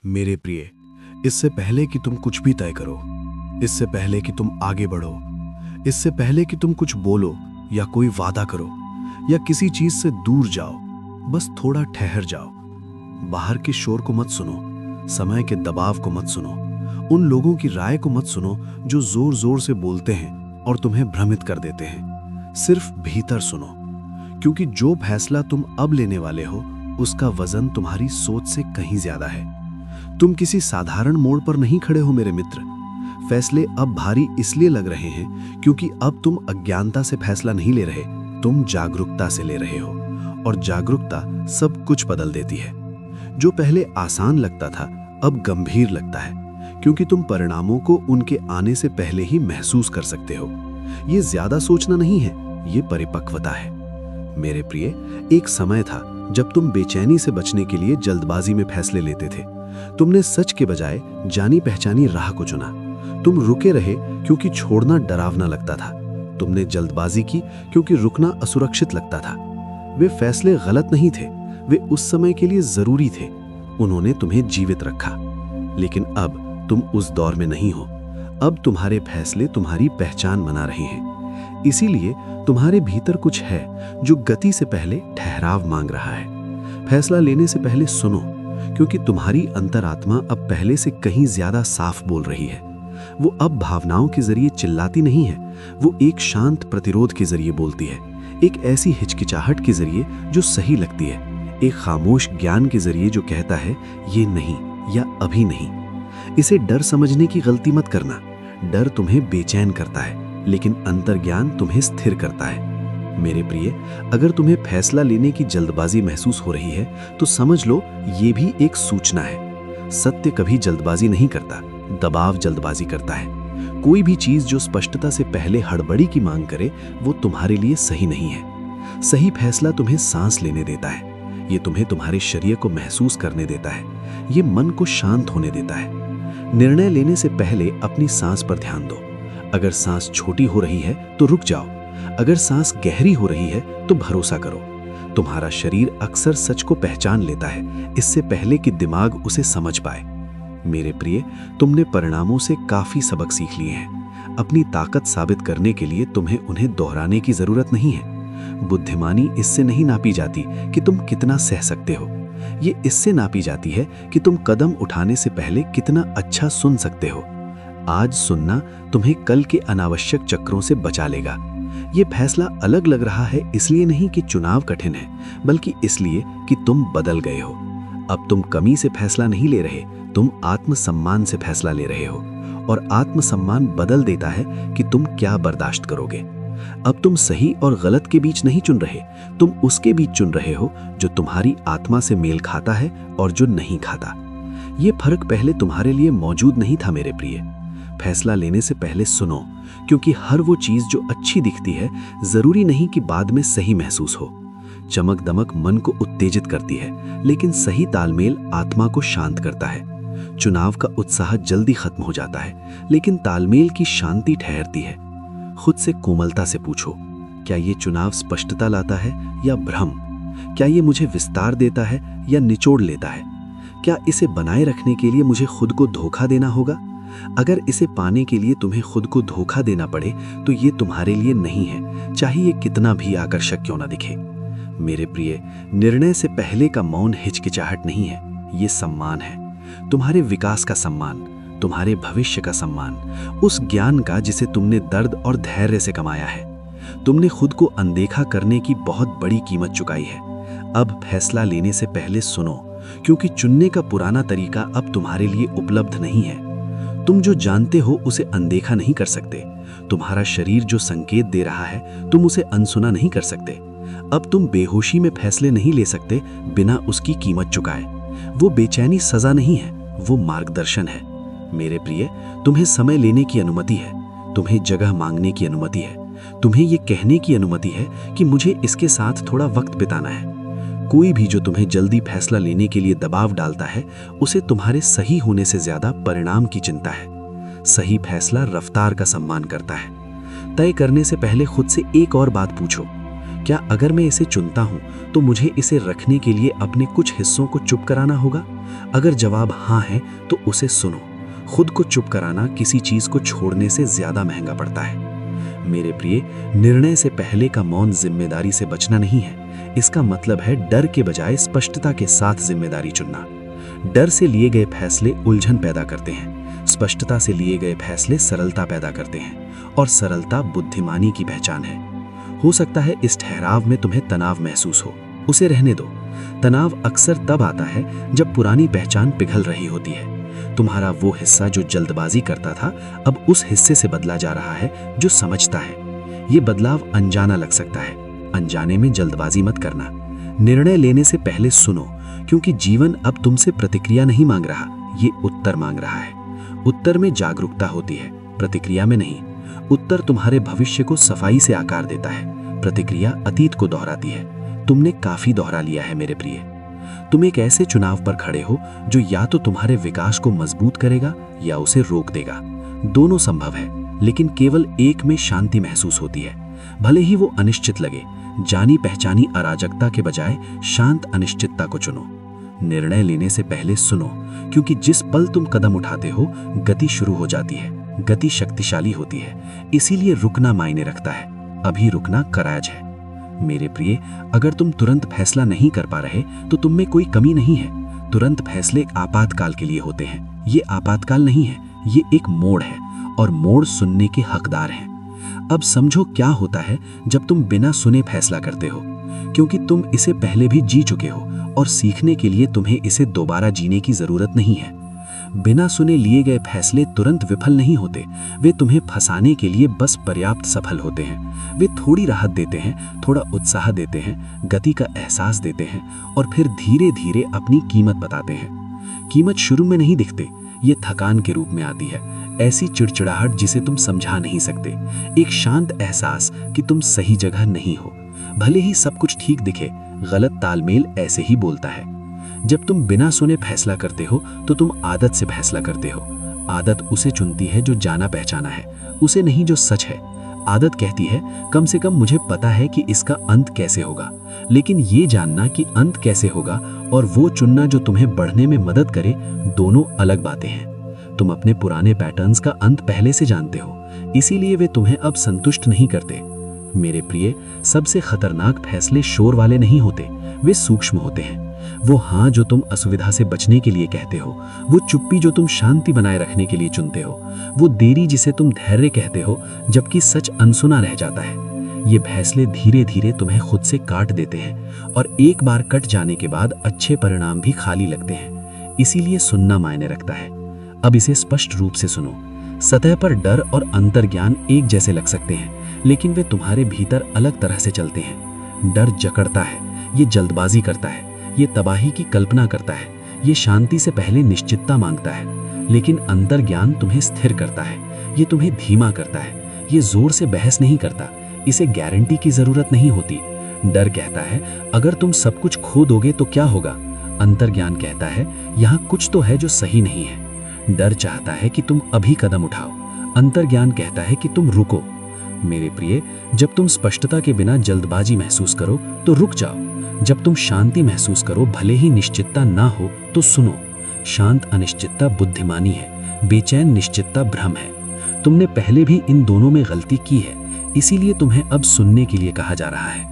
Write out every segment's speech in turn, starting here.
मेरे प्रिय, इससे पहले कि तुम कुछ भी तय करो, इससे पहले कि तुम आगे बढ़ो, इससे पहले कि तुम कुछ बोलो या कोई वादा करो या किसी चीज से दूर जाओ, बस थोड़ा ठहर जाओ। बाहर के शोर को मत सुनो, समय के दबाव को मत सुनो, उन लोगों की राय को मत सुनो जो जोर जोर से बोलते हैं और तुम्हें भ्रमित कर देते हैं। सिर्फ भीतर सुनो, क्योंकि जो फैसला तुम अब लेने वाले हो उसका वजन तुम्हारी सोच से कहीं ज्यादा है। तुम किसी साधारण मोड़ पर नहीं खड़े हो मेरे मित्र। फैसले अब भारी इसलिए लग रहे हैं क्योंकि अब तुम अज्ञानता से फैसला नहीं ले रहे, तुम जागरूकता से ले रहे हो, और जागरूकता सब कुछ बदल देती है। जो पहले आसान लगता था अब गंभीर लगता है, क्योंकि तुम परिणामों को उनके आने से पहले ही महसूस कर सकते हो। ये ज्यादा सोचना नहीं है, ये परिपक्वता है। मेरे प्रिय, एक समय था जब तुम बेचैनी से बचने के लिए जल्दबाजी में फैसले लेते थे। तुमने सच के बजाय जानी पहचानी राह को चुना। तुम रुके रहे क्योंकि छोड़ना डरावना लगता था। तुमने जल्दबाजी की क्योंकि रुकना असुरक्षित लगता था। वे फैसले गलत नहीं थे, वे उस समय के लिए जरूरी थे। उन्होंने तुम्हें जीवित रखा। लेकिन अब तुम उस दौर में नहीं हो। अब तुम्हारे फैसले तुम्हारी पहचान बना रहे हैं। इसीलिए तुम्हारे भीतर कुछ है जो गति से पहले ठहराव मांग रहा है। फैसला लेने से पहले सुनो, क्योंकि तुम्हारी अंतरात्मा अब पहले से कहीं ज्यादा साफ बोल रही है। वो अब भावनाओं के जरिए चिल्लाती नहीं है, वो एक शांत प्रतिरोध के जरिए बोलती है, एक ऐसी हिचकिचाहट के जरिए जो सही लगती है, एक खामोश ज्ञान के जरिए जो कहता है ये नहीं या अभी नहीं। इसे डर समझने की गलती मत करना। डर तुम्हें बेचैन करता है, लेकिन अंतर्ज्ञान तुम्हें स्थिर करता है। मेरे प्रिय, अगर तुम्हें फैसला लेने की जल्दबाजी महसूस हो रही है तो समझ लो ये भी एक सूचना है। सत्य कभी जल्दबाजी नहीं करता, दबाव जल्दबाजी करता है। कोई भी चीज जो स्पष्टता से पहले हड़बड़ी की मांग करे वो तुम्हारे लिए सही नहीं है। सही फैसला तुम्हें सांस लेने देता है, ये तुम्हें तुम्हारे शरीर को महसूस करने देता है, ये मन को शांत होने देता है। निर्णय लेने से पहले अपनी सांस पर ध्यान दो। अगर सांस छोटी हो रही है तो रुक जाओ, अगर सांस गहरी हो रही है तो भरोसा करो। तुम्हारा शरीर अक्सर सच को पहचान लेता है इससे पहले कि दिमाग उसे समझ पाए। मेरे प्रिय, तुमने परिणामों से काफी सबक सीख लिए हैं। अपनी ताकत साबित करने के लिए तुम्हें उन्हें दोहराने की जरूरत नहीं है। बुद्धिमानी इससे नहीं नापी जाती कि तुम कितना सह सकते हो, ये इससे नापी जाती है कि तुम कदम उठाने से पहले कितना अच्छा सुन सकते हो। आज सुनना तुम्हें कल के अनावश्यक चक्रों से बचा लेगा। ये फैसला अलग लग रहा है इसलिए नहीं कि चुनाव कठिन है, बल्कि इसलिए कि तुम बदल गए हो। अब तुम कमी से फैसला नहीं ले रहे, तुम आत्मसम्मान से फैसला ले रहे हो, और आत्मसम्मान बदल देता है कि तुम क्या बर्दाश्त करोगे। अब तुम सही और गलत के बीच नहीं चुन रहे, तुम उसके बीच चुन रहे हो जो तुम्हारी आत्मा से मेल खाता है और जो नहीं खाता। ये फर्क पहले तुम्हारे लिए मौजूद नहीं था मेरे प्रिय। फैसला लेने से पहले सुनो, क्योंकि हर वो चीज जो अच्छी दिखती है जरूरी नहीं कि बाद में सही महसूस हो। चमक दमक मन को उत्तेजित करती है, लेकिन सही तालमेल आत्मा को शांत करता है। चुनाव का उत्साह जल्दी खत्म हो जाता है, लेकिन तालमेल की शांति ठहरती है। खुद से कोमलता से पूछो, क्या ये चुनाव स्पष्टता लाता है या भ्रम? क्या ये मुझे विस्तार देता है या निचोड़ लेता है? क्या इसे बनाए रखने के लिए मुझे खुद को धोखा देना होगा? अगर इसे पाने के लिए तुम्हें खुद को धोखा देना पड़े तो ये तुम्हारे लिए नहीं है, चाहे ये कितना भी आकर्षक क्यों ना दिखे। मेरे प्रिय, निर्णय से पहले का मौन हिचकिचाहट नहीं है, ये सम्मान है। तुम्हारे विकास का सम्मान, तुम्हारे भविष्य का सम्मान, उस ज्ञान का जिसे तुमने दर्द और धैर्य से कमाया है। तुमने खुद को अनदेखा करने की बहुत बड़ी कीमत चुकाई है। अब फैसला लेने से पहले सुनो, क्योंकि चुनने का पुराना तरीका अब तुम्हारे लिए उपलब्ध नहीं है। तुम जो जानते हो उसे अनदेखा नहीं कर सकते। तुम्हारा शरीर जो संकेत दे रहा है तुम उसे अनसुना नहीं कर सकते। अब तुम बेहोशी में फैसले नहीं ले सकते बिना उसकी कीमत चुकाए। वो बेचैनी सजा नहीं है, वो मार्गदर्शन है। मेरे प्रिय, तुम्हें समय लेने की अनुमति है, तुम्हें जगह मांगने की अनुमति है, तुम्हें ये कहने की अनुमति है कि मुझे इसके साथ थोड़ा वक्त बिताना है। कोई भी जो तुम्हें जल्दी फैसला लेने के लिए दबाव डालता है उसे तुम्हारे सही होने से ज्यादा परिणाम की चिंता है। सही फैसला रफ्तार का सम्मान करता है। तय करने से पहले खुद से एक और बात पूछो, क्या अगर मैं इसे चुनता हूं तो मुझे इसे रखने के लिए अपने कुछ हिस्सों को चुप कराना होगा? अगर जवाब हाँ है तो उसे सुनो। खुद को चुप कराना किसी चीज को छोड़ने से ज्यादा महंगा पड़ता है। मेरे प्रिय, निर्णय से पहले का मौन जिम्मेदारी से बचना नहीं है। इसका मतलब है डर के बजाय स्पष्टता के साथ जिम्मेदारी चुनना। डर से लिए गए फैसले उलझन पैदा करते हैं, स्पष्टता से लिए गए फैसले सरलता पैदा करते हैं, और सरलता बुद्धिमानी की पहचान है। हो सकता है इस ठहराव में तुम्हें तनाव महसूस हो, उसे रहने दो। तनाव अक्सर तब आता है जब पुरानी पहचान पिघल रही होती है। तुम्हारा वो हिस्सा जो जल्दबाजी करता था अब उस हिस्से से बदला जा रहा है जो समझता है। ये बदलाव अनजाना लग सकता है, अनजाने में जल्दबाजी मत करना। निर्णय लेने से पहले सुनो, क्योंकि जीवन अब तुमसे प्रतिक्रिया नहीं मांग रहा, ये उत्तर मांग रहा है। उत्तर में जागरूकता होती है, प्रतिक्रिया में नहीं। उत्तर तुम्हारे भविष्य को सफाई से आकार देता है, प्रतिक्रिया अतीत को दोहराती है। तुमने काफी दोहरा लिया है मेरे प्रिय। तुम एक ऐसे चुनाव पर खड़े हो जो या तो तुम्हारे विकास को मजबूत करेगा या उसे रोक देगा। दोनों संभव है, लेकिन केवल एक में शांति महसूस होती है, भले ही वो अनिश्चित लगे। जानी पहचानी अराजकता के बजाय शांत अनिश्चितता को चुनो। निर्णय लेने से पहले सुनो, क्योंकि जिस पल तुम कदम उठाते हो गति शुरू हो जाती है। गति शक्तिशाली होती है, इसीलिए रुकना मायने रखता है। अभी रुकना कराज है। मेरे प्रिय, अगर तुम तुरंत फैसला नहीं कर पा रहे तो तुम में कोई कमी नहीं है। तुरंत फैसले एक आपातकाल के लिए होते हैं। ये आपातकाल नहीं है, ये एक मोड़ है, और मोड़ सुनने के हकदार हैं। अब समझो क्या होता है जब तुम बिना सुने फैसला करते हो, क्योंकि तुम इसे पहले भी जी चुके हो और सीखने के लिए तुम्हें इसे दोबारा जीने की जरूरत नहीं है। बिना सुने लिए गए फैसले तुरंत विफल नहीं होते, वे तुम्हें फंसाने के लिए बस पर्याप्त सफल होते हैं। वे थोड़ी राहत देते हैं, थोड़ा उत्साह देते हैं, गति का एहसास देते हैं, और फिर धीरे धीरे अपनी कीमत बताते हैं। कीमत शुरू में नहीं दिखते, ये थकान के रूप में आती है, ऐसी चिड़चिड़ाहट जिसे तुम समझा नहीं सकते, एक शांत एहसास कि तुम सही जगह नहीं हो। भले ही सब कुछ ठीक दिखे, गलत तालमेल ऐसे ही बोलता है। जब तुम बिना सुने फैसला करते हो तो तुम आदत से फैसला करते हो। आदत उसे चुनती है जो जाना पहचाना है, उसे नहीं जो सच है। आदत कहती है कम से कम मुझे पता है कि इसका अंत कैसे होगा, लेकिन ये जानना कि अंत कैसे होगा और वो चुनना जो तुम्हें बढ़ने में मदद करे, दोनों अलग बातें हैं। तुम अपने पुराने पैटर्न्स का अंत पहले से जानते हो, इसीलिए वे तुम्हें अब संतुष्ट नहीं करते। मेरे प्रिय, सबसे खतरनाक फैसले शोर वाले नहीं होते, वे सूक्ष्म होते हैं। वो हाँ जो तुम असुविधा से बचने के लिए कहते हो, वो चुप्पी जो तुम शांति बनाए रखने के लिए चुनते हो, वो देरी जिसे तुम धैर्य कहते हो जबकि सच अनसुना रह जाता है। ये फैसले धीरे धीरे तुम्हें खुद से काट देते हैं, और एक बार कट जाने के बाद अच्छे परिणाम भी खाली लगते हैं। इसीलिए सुनना मायने रखता है। अब इसे स्पष्ट रूप से सुनो। सतह पर डर और अंतर्ज्ञान एक जैसे लग सकते हैं, लेकिन वे तुम्हारे भीतर अलग तरह से चलते हैं। डर जकड़ता है, ये जल्दबाजी करता है, ये तबाही की कल्पना करता है, ये शांति से पहले निश्चितता मांगता है। लेकिन अंतर्ज्ञान तुम्हें स्थिर करता है, ये तुम्हें धीमा करता है, ये जोर से बहस नहीं करता, इसे गारंटी की जरूरत नहीं होती। डर कहता है अगर तुम सब कुछ खो दोगे तो क्या होगा। अंतर्ज्ञान कहता है यहाँ कुछ तो है जो सही नहीं है। डर चाहता है कि तुम अभी कदम उठाओ, अंतर्ज्ञान कहता है कि तुम रुको। मेरे प्रिय, जब तुम स्पष्टता के बिना जल्दबाजी महसूस करो तो रुक जाओ। जब तुम शांति महसूस करो भले ही निश्चितता ना हो तो सुनो। शांत अनिश्चितता बुद्धिमानी है, बेचैन निश्चितता भ्रम है। तुमने पहले भी इन दोनों में गलती की है, इसीलिए तुम्हें अब सुनने के लिए कहा जा रहा है।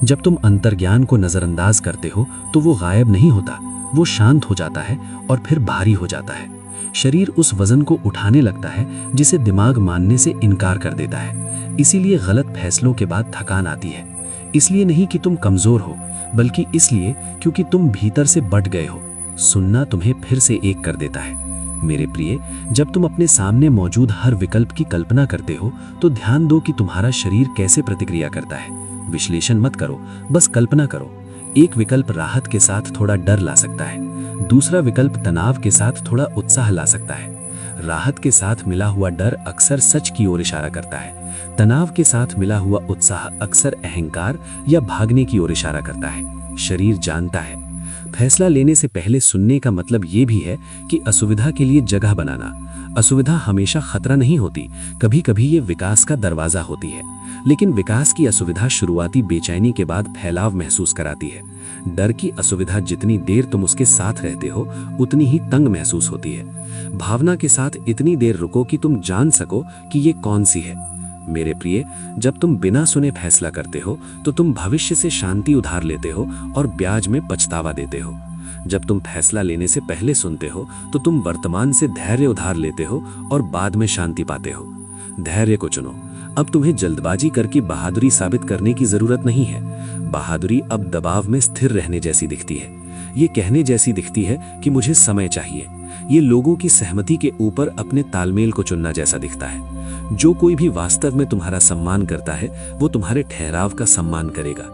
जब तुम अंतर्ज्ञान को नजरअंदाज करते हो तो वो गायब नहीं होता, वो शांत हो जाता है और फिर भारी हो जाता है। शरीर उस वजन को उठाने लगता है जिसे दिमाग मानने से इनकार कर देता है। इसीलिए गलत फैसलों के बाद थकान आती है, इसलिए नहीं कि तुम कमजोर हो, बल्कि इसलिए क्योंकि तुम भीतर से बट गए हो। सुनना तुम्हें फिर से एक कर देता है। मेरे प्रिय, जब तुम अपने सामने मौजूद हर विकल्प की कल्पना करते हो तो ध्यान दो कि तुम्हारा शरीर कैसे प्रतिक्रिया करता है। विश्लेषण मत करो, बस कल्पना करो। एक विकल्प राहत के साथ थोड़ा डर ला सकता है, दूसरा विकल्प तनाव के साथ थोड़ा उत्साह ला सकता है। राहत के साथ मिला हुआ डर अक्सर सच की ओर इशारा करता है, तनाव के साथ मिला हुआ उत्साह अक्सर अहंकार या भागने की ओर इशारा करता है। शरीर जानता है। फैसला लेने से पहले सुनने का मतलब ये भी है कि असुविधा के लिए जगह बनाना। असुविधा हमेशा खतरा नहीं होती, कभी कभी ये विकास का दरवाजा होती है। लेकिन विकास की असुविधा शुरुआती बेचैनी के बाद फैलाव महसूस कराती है। डर की असुविधा जितनी देर तुम उसके साथ रहते हो उतनी ही तंग महसूस होती है। भावना के साथ इतनी देर रुको कि तुम जान सको कि ये कौन सी है। मेरे प्रिय, जब तुम बिना सुने फैसला करते हो तो तुम भविष्य से शांति उधार लेते हो और ब्याज में पछतावा देते हो। जब तुम फैसला लेने से पहले सुनते हो तो तुम वर्तमान से धैर्य उधार लेते हो और बाद में शांति पाते हो। धैर्य को चुनो। अब तुम्हें जल्दबाजी करके बहादुरी साबित करने की जरूरत नहीं है। बहादुरी अब दबाव में स्थिर रहने जैसी दिखती है। ये कहने जैसी दिखती है कि मुझे समय चाहिए। ये लोगों की सहमति के ऊपर अपने तालमेल को चुनना जैसा दिखता है। जो कोई भी वास्तव में तुम्हारा सम्मान करता है वो तुम्हारे ठहराव का सम्मान करेगा।